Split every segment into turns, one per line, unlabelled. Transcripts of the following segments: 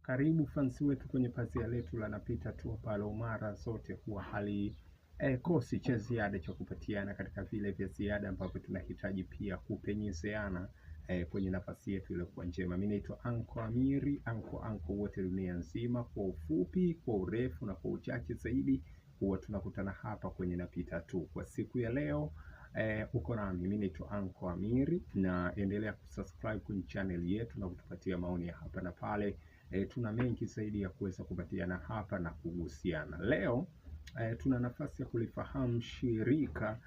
Karibu fansi wetu kwenye pazia letu la Napita Tu pale. Mara zote huwa hali kosi cha ziada cha kupatiana katika vile vya ziada ambavyo tunahitaji pia kupenyezeana kwenye nafasi yetu ile kwa njema. Mimi naitwa Anko Amiri, Anko wote dunia nzima. Kwa ufupi, kwa urefu na kwa uchache zaidi, huwa tunakutana hapa kwenye Napita Tu. Kwa siku ya leo uko nami, mimi naitwa Anko Amiri, na endelea kusubscribe kwenye channel yetu na kutupatia maoni ya hapa na pale. Tuna mengi zaidi ya kuweza kupatiana hapa na kuhusiana. Leo tuna nafasi ya kulifahamu shirika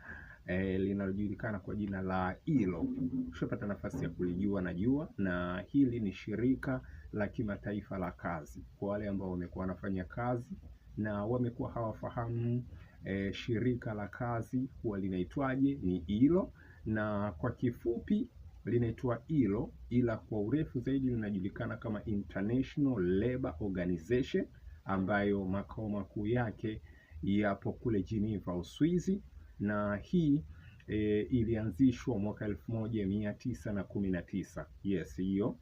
linalojulikana kwa jina la ILO. Ushapata nafasi ya kulijua najua, na hili ni shirika la kimataifa la kazi. Kwa wale ambao wamekuwa wanafanya kazi na wamekuwa hawafahamu shirika la kazi huwa linaitwaje, ni ILO, na kwa kifupi linaitwa ILO, ila kwa urefu zaidi linajulikana kama International Labour Organization, ambayo makao makuu yake yapo kule Geneva, Uswizi. Na hii ilianzishwa mwaka 1919. Yes, hiyo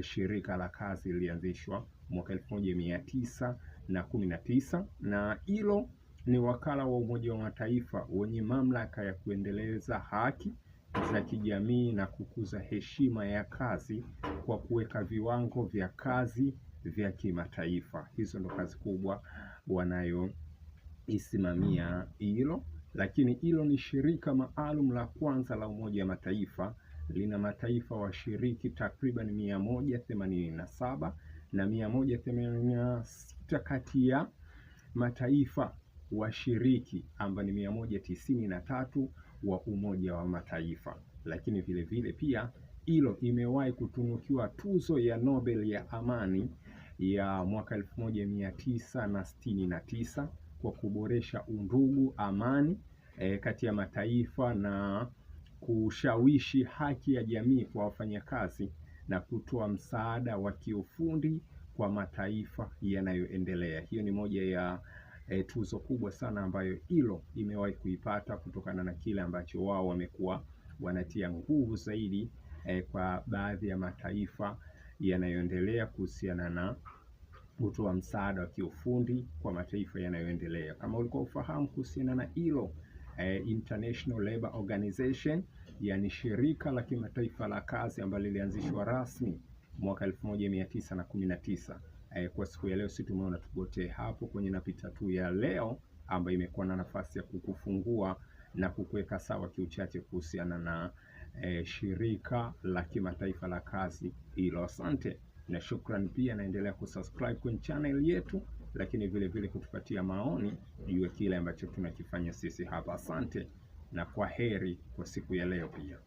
shirika la kazi lilianzishwa mwaka 1919, na ILO ni wakala wa Umoja wa Mataifa wenye mamlaka ya kuendeleza haki za kijamii na kukuza heshima ya kazi kwa kuweka viwango vya kazi vya kimataifa. Hizo ndo kazi kubwa wanayoisimamia ILO. Lakini ILO ni shirika maalum la kwanza la Umoja wa Mataifa. Lina mataifa washiriki takriban 187, na 186 kati ya mataifa washiriki ambao ni 193 wa Umoja wa Mataifa. Lakini vile vile pia ILO imewahi kutunukiwa tuzo ya Nobel ya amani ya mwaka 1969 kwa kuboresha undugu, amani kati ya mataifa na kushawishi haki ya jamii kwa wafanyakazi na kutoa msaada wa kiufundi kwa mataifa yanayoendelea. Hiyo ni moja ya tuzo kubwa sana ambayo ILO imewahi kuipata kutokana na kile ambacho wao wamekuwa wanatia nguvu zaidi kwa baadhi ya mataifa yanayoendelea kuhusiana na kutoa msaada wa kiufundi kwa mataifa yanayoendelea. Kama ulikuwa ufahamu kuhusiana na ILO, International Labour Organization, yani shirika la kimataifa la kazi ambalo lilianzishwa rasmi mwaka 1919. Kwa siku ya leo sisi tumeona tugote hapo kwenye Napita Tu ya leo, ambayo imekuwa na nafasi ya kukufungua na kukuweka sawa kiuchache kuhusiana na shirika la kimataifa la kazi ILO. Asante na shukrani, pia naendelea kusubscribe kwenye channel yetu, lakini vile vile kutupatia maoni juu ya kile ambacho tunakifanya sisi hapa. Asante na kwa heri kwa siku ya leo pia.